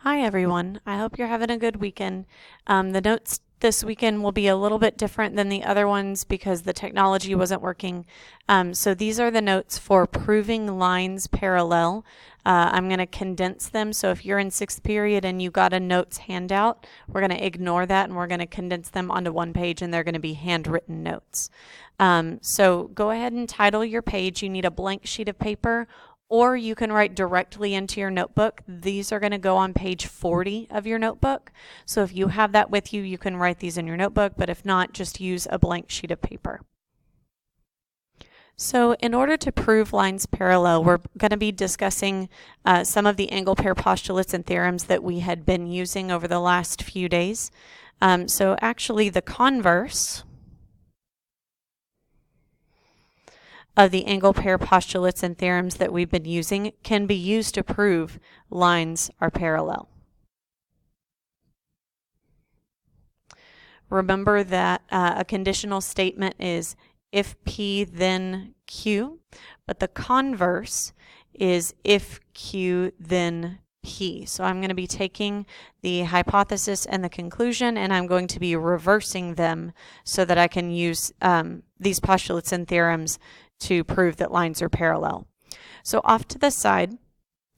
Hi everyone, I hope you're having a good weekend. The notes this weekend will be a little bit different than the other ones because the technology wasn't working. So these are the notes for proving lines parallel. I'm going to condense them, so if you're in 6th period and you got a notes handout, we're going to ignore that and we're going to condense them onto one page, and they're going to be handwritten notes. So go ahead and title your page. You need a blank sheet of paper, or you can write directly into your notebook. These are going to go on page 40 of your notebook. So if you have that with you, you can write these in your notebook, but if not, just use a blank sheet of paper. So in order to prove lines parallel, we're going to be discussing some of the angle pair postulates and theorems that we had been using over the last few days. So actually the converse of the angle pair postulates and theorems that we've been using can be used to prove lines are parallel. Remember that a conditional statement is if P then Q, but the converse is if Q then P. So I'm going to be taking the hypothesis and the conclusion, and I'm going to be reversing them so that I can use these postulates and theorems to prove that lines are parallel. So off to the side,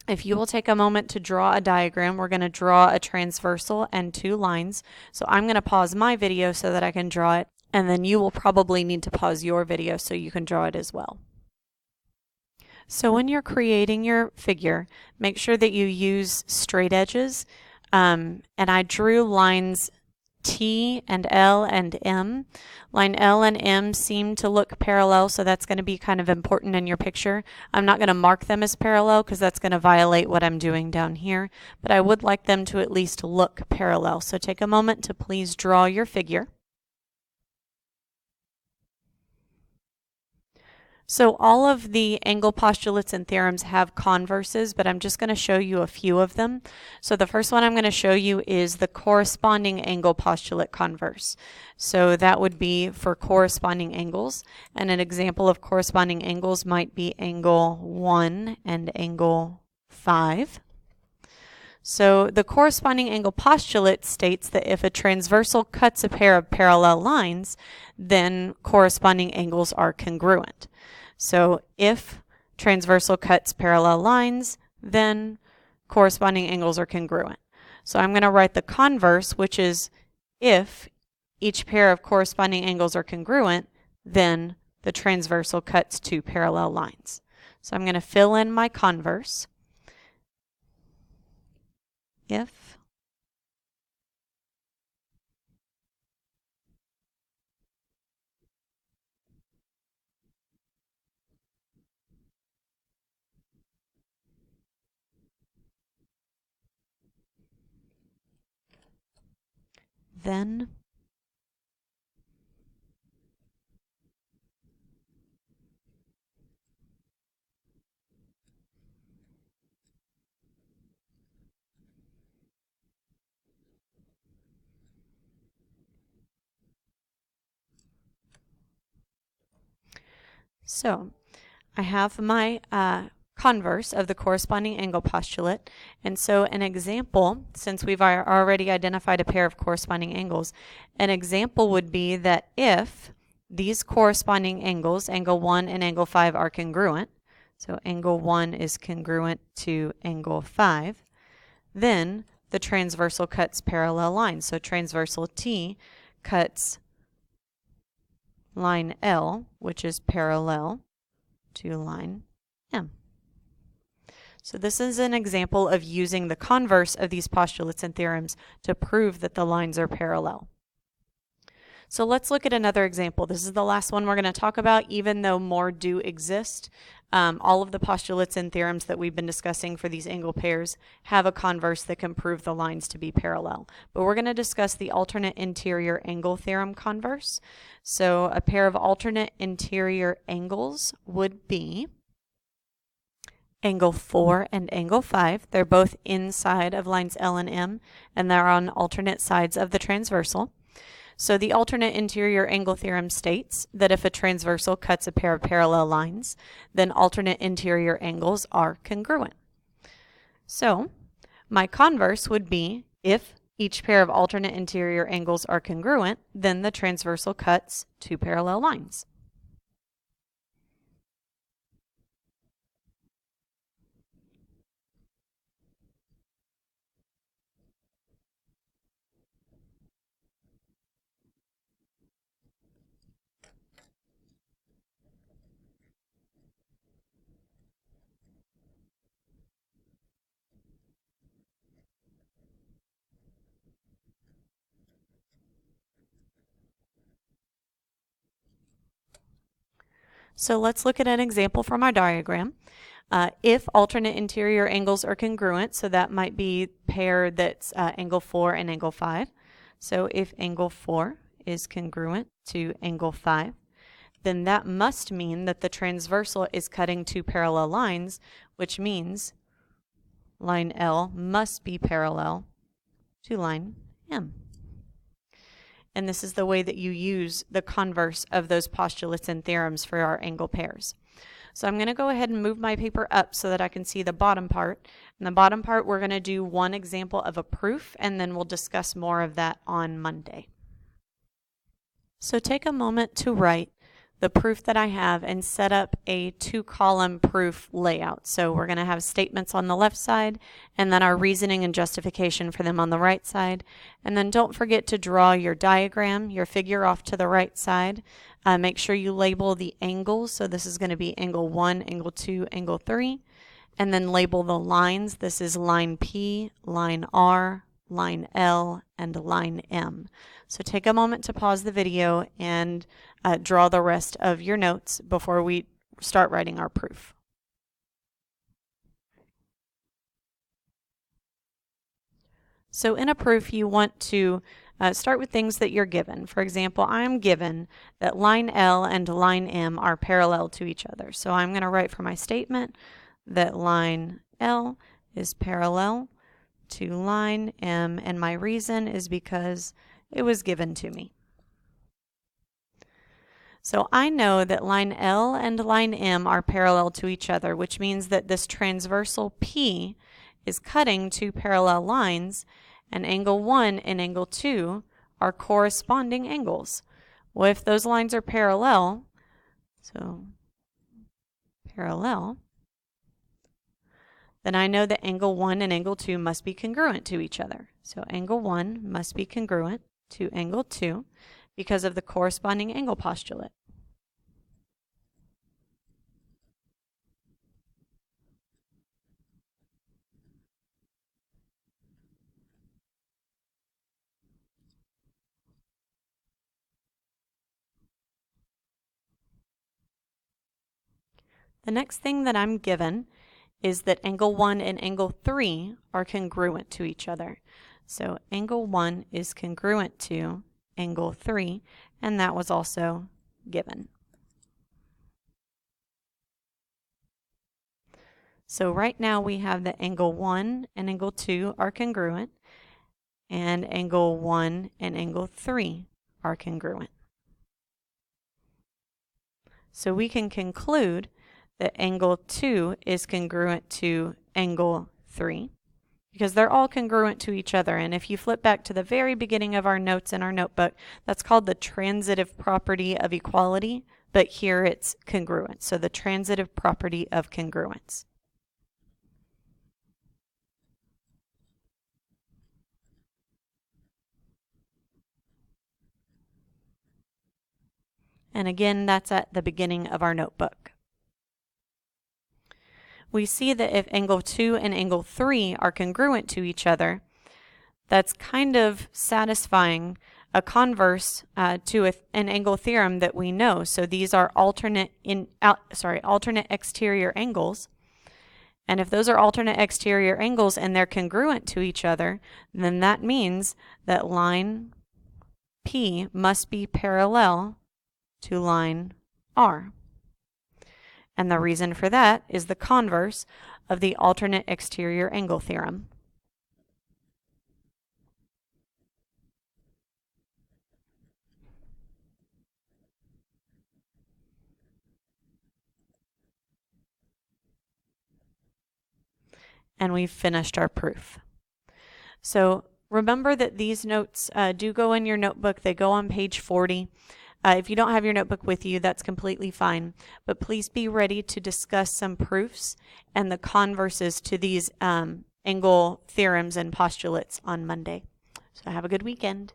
if you will take a moment to draw a diagram, we're going to draw a transversal and two lines. So I'm going to pause my video so that I can draw it, and then you will probably need to pause your video so you can draw it as well. So when you're creating your figure, make sure that you use straight edges. And I drew lines T and L and M. Line L and M seem to look parallel, so that's going to be kind of important in your picture. I'm not going to mark them as parallel because that's going to violate what I'm doing down here, but I would like them to at least look parallel. So take a moment to please draw your figure. So all of the angle postulates and theorems have converses, but I'm just going to show you a few of them. So the first one I'm going to show you is the corresponding angle postulate converse. So that would be for corresponding angles, and an example of corresponding angles might be angle 1 and angle 5. So the corresponding angle postulate states that if a transversal cuts a pair of parallel lines, then corresponding angles are congruent. So if transversal cuts parallel lines, then corresponding angles are congruent. So I'm going to write the converse, which is if each pair of corresponding angles are congruent, then the transversal cuts two parallel lines. So I'm going to fill in my converse. If then so I have my converse of the corresponding angle postulate, and so an example, since we've already identified a pair of corresponding angles, an example would be that if these corresponding angles, angle 1 and angle 5, are congruent, so angle 1 is congruent to angle 5, then the transversal cuts parallel lines. So transversal T cuts line L, which is parallel to line M. So this is an example of using the converse of these postulates and theorems to prove that the lines are parallel. So let's look at another example. This is the last one we're going to talk about, even though more do exist. All of the postulates and theorems that we've been discussing for these angle pairs have a converse that can prove the lines to be parallel. But we're going to discuss the alternate interior angle theorem converse. So a pair of alternate interior angles would be angle 4 and angle 5. They're both inside of lines L and M, and they're on alternate sides of the transversal. So the alternate interior angle theorem states that if a transversal cuts a pair of parallel lines, then alternate interior angles are congruent. So My converse would be if each pair of alternate interior angles are congruent, then the transversal cuts two parallel lines. So let's look at an example from our diagram. If alternate interior angles are congruent, so that might be pair that's angle 4 and angle 5. So if angle 4 is congruent to angle 5, then that must mean that the transversal is cutting two parallel lines, which means line L must be parallel to line M. And this is the way that you use the converse of those postulates and theorems for our angle pairs. So I'm going to go ahead and move my paper up so that I can see the bottom part. In the bottom part, we're going to do one example of a proof, and then we'll discuss more of that on Monday. So take a moment to write the proof that I have and set up a two-column proof layout. So we're going to have statements on the left side and then our reasoning and justification for them on the right side. And then don't forget to draw your diagram, your figure off to the right side. Make sure you label the angles. So this is going to be angle 1, angle 2, angle 3. And then label the lines. This is line P, line R, line L, and line M. So take a moment to pause the video and draw the rest of your notes before we start writing our proof. So in a proof, you want to start with things that you're given. For example, I'm given that line L and line M are parallel to each other. So I'm going to write for my statement that line L is parallel to line M, and my reason is because it was given to me. So I know that line L and line M are parallel to each other, which means that this transversal P is cutting two parallel lines, and angle 1 and angle 2 are corresponding angles. Well, if those lines are parallel, so parallel, then I know that angle 1 and angle 2 must be congruent to each other. So angle 1 must be congruent to angle 2 because of the corresponding angle postulate. The next thing that I'm given is that angle 1 and angle 3 are congruent to each other. So angle 1 is congruent to angle 3, and that was also given. So right now we have that angle 1 and angle 2 are congruent, and angle 1 and angle 3 are congruent. So we can conclude that angle 2 is congruent to angle 3 because they're all congruent to each other. And if you flip back to the very beginning of our notes in our notebook, that's called the transitive property of equality, but here it's congruent. So the transitive property of congruence. And again, that's at the beginning of our notebook. We see that if angle 2 and angle 3 are congruent to each other, that's kind of satisfying a converse to an angle theorem that we know. So these are alternate exterior angles. And if those are alternate exterior angles and they're congruent to each other, then that means that line P must be parallel to line R. And the reason for that is the converse of the alternate exterior angle theorem. And we've finished our proof. So remember that these notes do go in your notebook. They go on page 40. If you don't have your notebook with you, that's completely fine. But please be ready to discuss some proofs and the converses to these angle theorems and postulates on Monday. So have a good weekend.